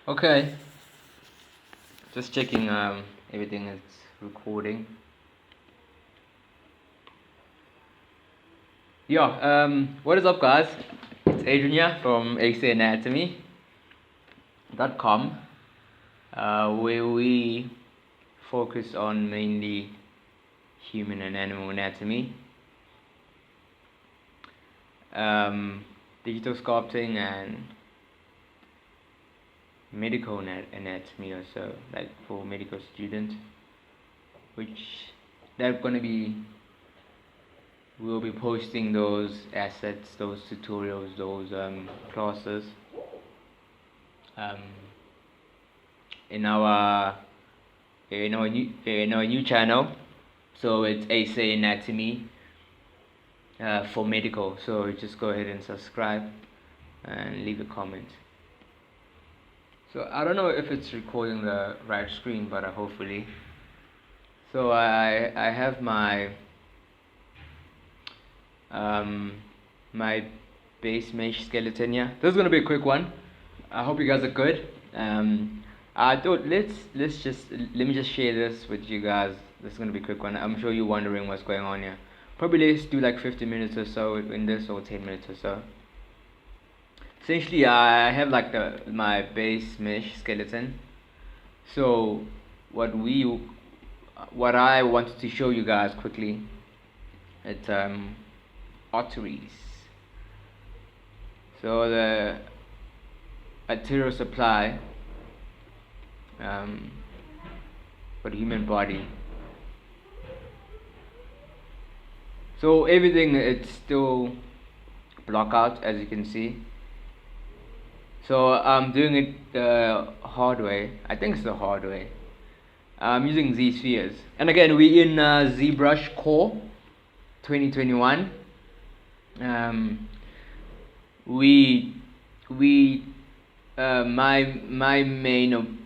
Okay, just checking everything is recording. What is up, guys? It's Adrian here from axanatomy.com, where we focus on mainly human and animal anatomy, digital sculpting, and medical anatomy also, like for medical students, which we'll be posting those assets, those tutorials, those classes in our new channel. So it's AC Anatomy for medical. So just go ahead and subscribe and leave a comment. So I don't know if it's recording the right screen, but hopefully. So I have my my base mesh skeleton here. This is gonna be a quick one. I hope you guys are good. I thought let me just share this with you guys. This is gonna be a quick one. I'm sure you're wondering what's going on here. Probably let's do like 50 minutes or so in this, or 10 minutes or so. Essentially, I have like my base mesh skeleton. So what I wanted to show you guys quickly, it's arteries. So the arterial supply for the human body. So everything, it's still block out, as you can see. So I'm doing it the hard way. I think it's the hard way. I'm using ZSpheres, and again we're in ZBrush Core 2021. My main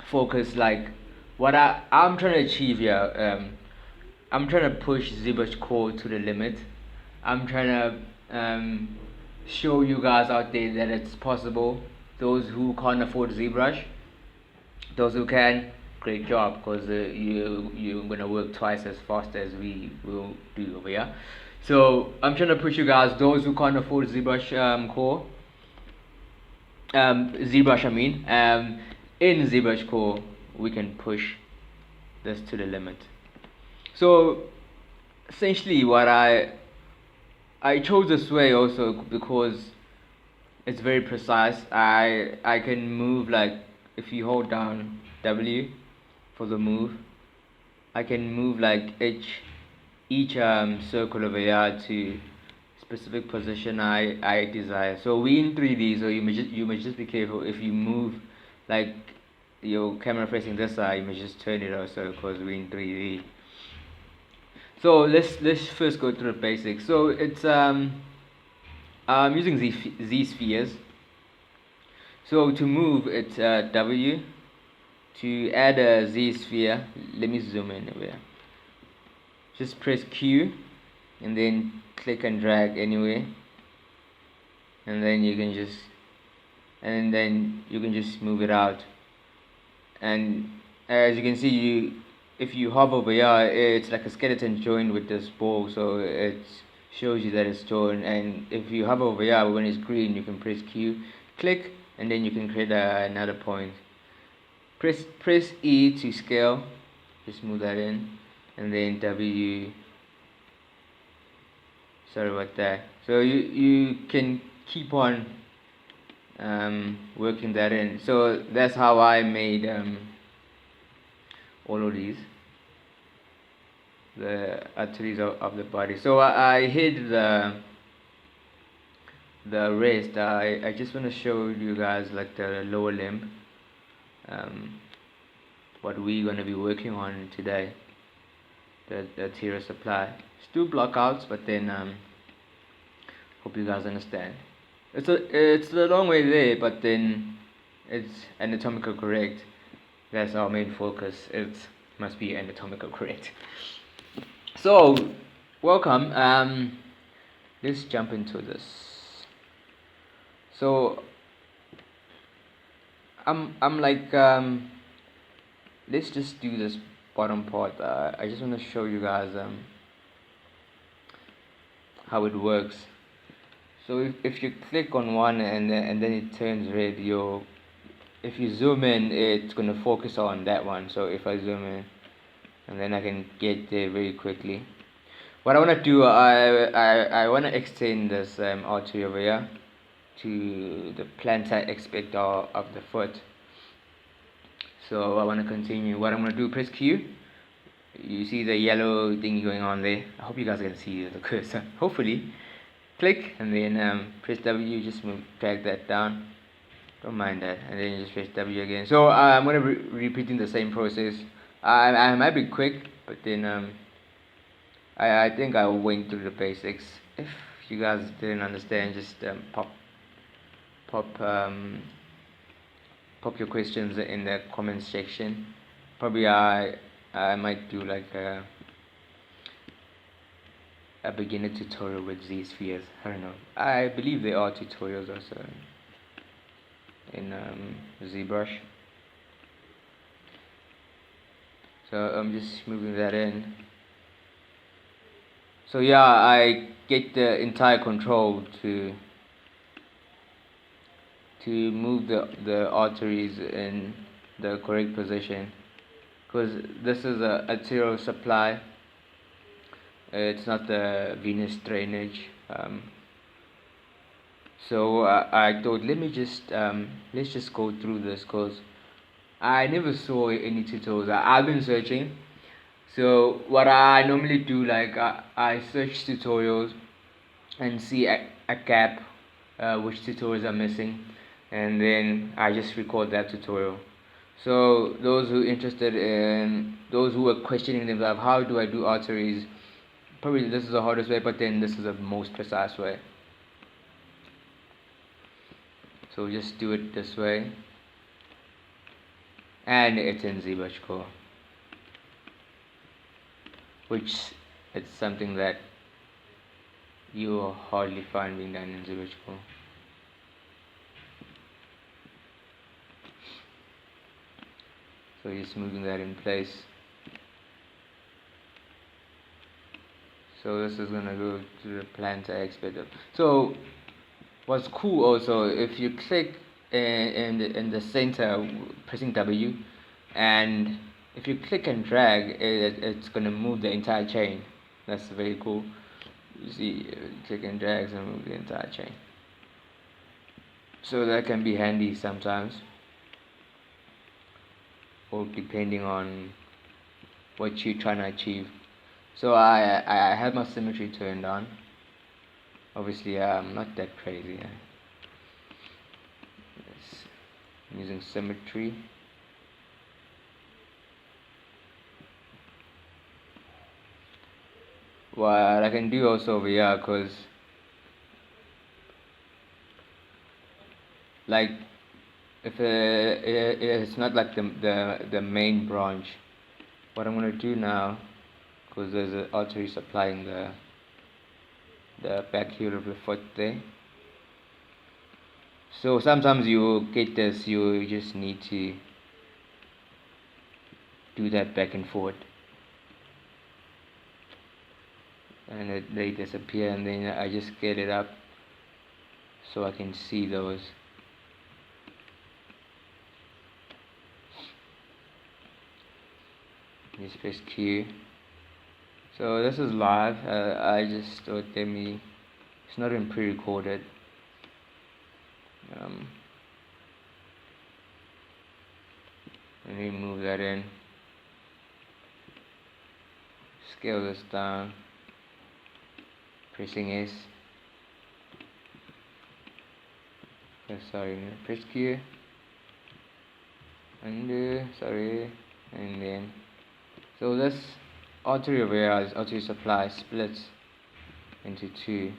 focus, like what I'm trying to achieve here. I'm trying to push ZBrush Core to the limit. I'm trying to show you guys out there that it's possible. Those who can't afford ZBrush, those who can, great job, because you're gonna work twice as fast as we will do over here. So I'm trying to push you guys, those who can't afford ZBrush Core, ZBrush in ZBrush Core we can push this to the limit. So essentially what I chose this way also because it's very precise. I can move, like if you hold down W for the move, I can move like each circle over here to specific position I desire. So we in 3D, so you must just be careful if you move like your camera facing this side, you must just turn it also because we're in 3D. So let's first go through the basics. So it's I'm using ZSpheres. So to move, it's W. To add a Z-sphere, let me zoom in over here. Just press Q and then click and drag anywhere, and then you can just move it out. And as you can see, if you hover over here, it's like a skeleton joined with this ball, so it shows you that it's joined. And if you hover over here when it's green, you can press Q, click, and then you can create another point. Press E to scale, just move that in, and then W. Sorry about that. So you can keep on working that in. So that's how I made all of these, the arteries of the body. So I hid the rest. I just want to show you guys like the lower limb. What we're going to be working on today, the arterial supply. Still blockouts, but then hope you guys understand. It's a long way there, but then it's anatomical correct. That's our main focus. It must be anatomical correct. So welcome. Let's jump into this. So I'm like let's just do this bottom part. I just want to show you guys how it works. So if you click on one and then it turns red, if you zoom in, it's gonna focus on that one. So if I zoom in, and then I can get there very quickly. What I want to do, I want to extend this artery over here to the plantar aspect of the foot. So I want to continue. What I'm going to do, press Q. You see the yellow thing going on there. I hope you guys can see the cursor. Hopefully. Click and then press W. Just drag that down. Don't mind that. And then just press W again. So I'm going to be repeating the same process. I might be quick, but then I think I went through the basics. If you guys didn't understand, just pop your questions in the comments section. Probably I might do like a beginner tutorial with ZSpheres. I don't know. I believe there are tutorials also in ZBrush. So I'm just moving that in. So yeah, I get the entire control to move the arteries in the correct position, because this is a arterial supply. It's not the venous drainage. So I thought, let's just go through this, because I never saw any tutorials. I've been searching. So what I normally do, like I search tutorials and see a gap, which tutorials are missing, and then I just record that tutorial. So those who are questioning themselves, how do I do arteries? Probably this is the hardest way, but then this is the most precise way. So just do it this way, and it's in ZBrush Core, which it's something that you will hardly find being done in ZBrush Core. So just moving that in place. So this is gonna go to the plantar aspect. So what's cool also, if you click in the center, pressing W, and if you click and drag, it's gonna move the entire chain. That's very cool. You see, click and drag and move the entire chain. So that can be handy sometimes, or depending on what you're trying to achieve. So I have my symmetry turned on. Obviously I'm not that crazy. I'm using symmetry. What I can do also over here, because like if it's not like the main branch, what I'm gonna do now, because there's an artery supplying the back heel of the foot there. So sometimes you get this, you just need to do that back and forth, and they disappear, and then I just get it up so I can see those. Just press Q. So this is live. I just thought it's not even pre-recorded. Let me move that in. Scale this down. Pressing S. Press Q. Undo. And then. So this artery over here, this artery supply splits into two.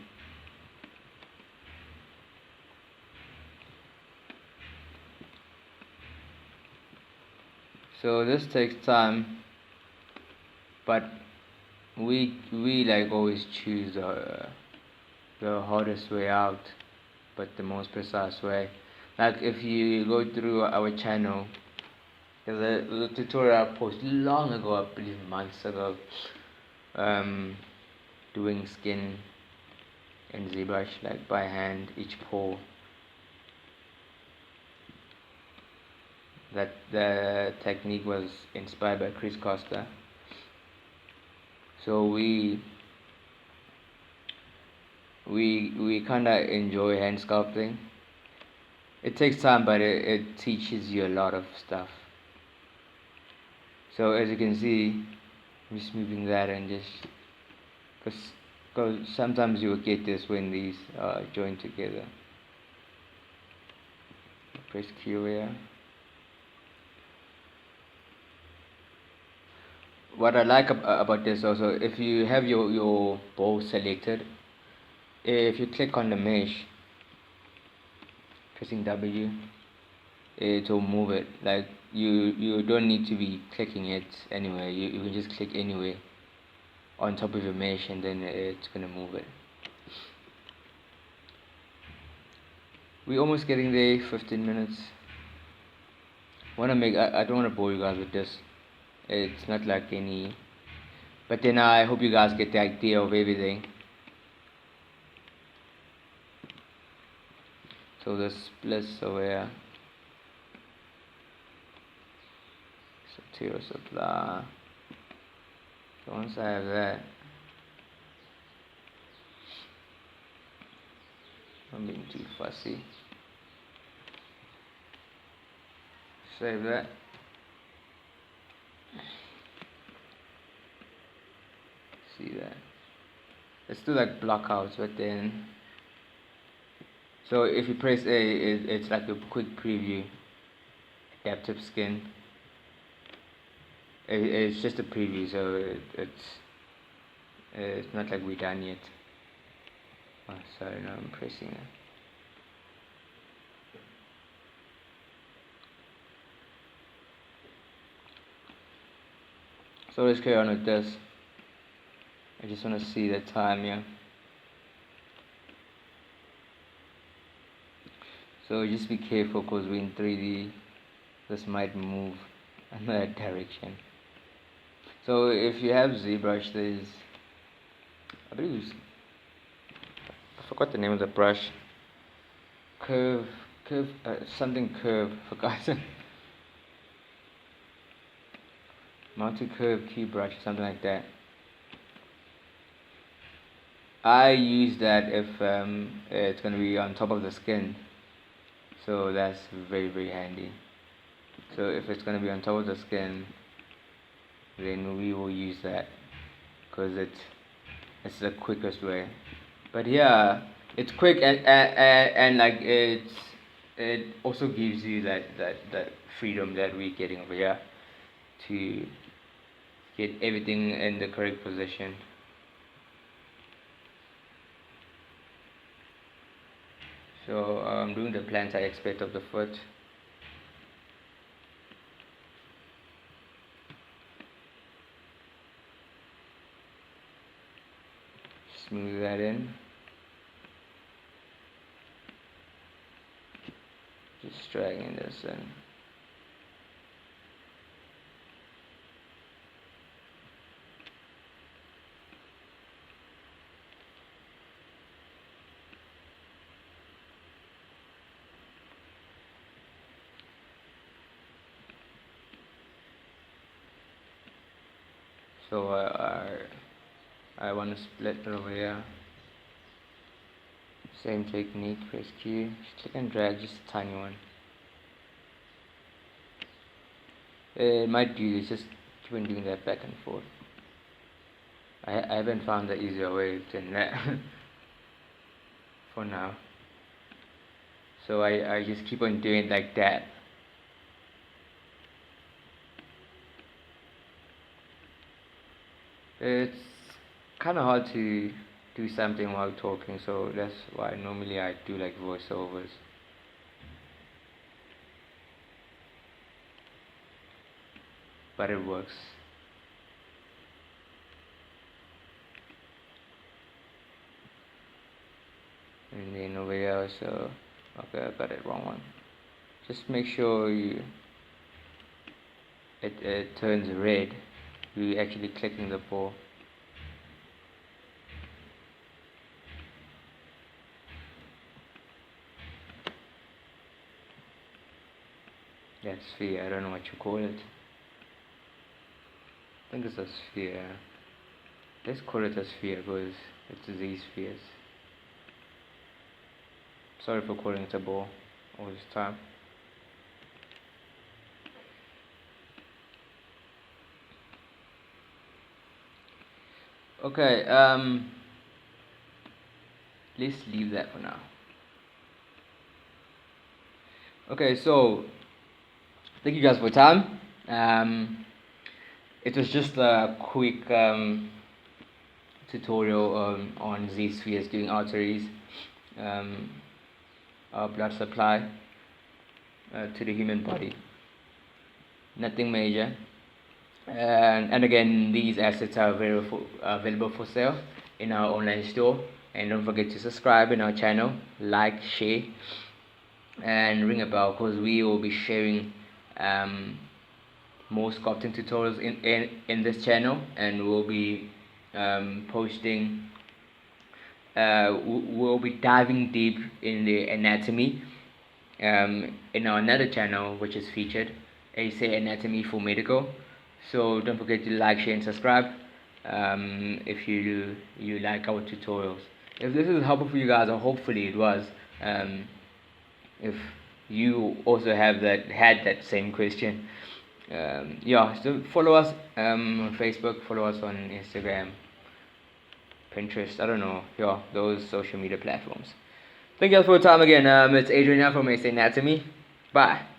So this takes time, but we like always choose the hardest way out, but the most precise way. Like if you go through our channel, there's a tutorial I posted long ago, I believe months ago, doing skin in ZBrush, like by hand, each pore. That the technique was inspired by Chris Costa. So we kind of enjoy hand sculpting. It takes time, but it teaches you a lot of stuff. So as you can see, I'm just moving that and just because sometimes you will get this when these are joined together. Press Q here. What I like about this also, if you have your bow selected, if you click on the mesh, pressing W, it will move it. Like you don't need to be clicking it anywhere. You can just click anywhere on top of your mesh, and then it's gonna move it. We're almost getting there. 15 minutes. I don't want to bore you guys with this. It's not like any, but then I hope you guys get the idea of everything. So the splits over here, material supply. So once I have that, I'm being too fussy. Save that. See that. Let's do like blockouts, but then. So if you press A, it's like a quick preview. Adaptive skin. It's just a preview, so it's not like we're done yet. Oh, sorry, now I'm pressing it. So let's carry on with this. I just want to see the time here. So just be careful because we're in 3D. This might move another direction. So if you have ZBrush, there's, I believe, I forgot the name of the brush. Something curve, forgotten. Multi-curve key brush, something like that. I use that if it's going to be on top of the skin. So that's very, very handy. So if it's going to be on top of the skin, then we will use that because it's the quickest way. But yeah, it's quick and like it also gives you that freedom that we're getting over here to get everything in the correct position. So I'm doing the plantar aspect of the foot. Smooth that in. Just dragging this in. So I want to split it over here. Same technique, press Q, just click and drag, just a tiny one. It might do this, just keep on doing that back and forth. I haven't found the easier way than that for now. So I just keep on doing it like that. It's kind of hard to do something while talking, so that's why normally I do like voiceovers. But it works. And then over here, so okay, I got it wrong one. just make sure it turns red. You're actually clicking the ball. That sphere, I don't know what you call it. I think it's a sphere. Let's call it a sphere because it's ZSpheres. Sorry for calling it a ball all this time. Okay, let's leave that for now. Okay, so thank you guys for your time. It was just a quick tutorial on ZSpheres doing arteries, our blood supply to the human body. Nothing major. And again, these assets are available for sale in our online store. And don't forget to subscribe in our channel, like, share, and ring a bell because we will be sharing more sculpting tutorials in this channel, and we'll be posting. We'll be diving deep in the anatomy in our another channel, which is featured, say Anatomy for Medical. So don't forget to like, share, and subscribe if you like our tutorials. If this is helpful for you guys, or hopefully it was, if you also had that same question, yeah, so follow us on Facebook, follow us on Instagram, Pinterest, I don't know, yeah, those social media platforms. Thank you guys for your time again. It's Adrian here from SA Anatomy. Bye.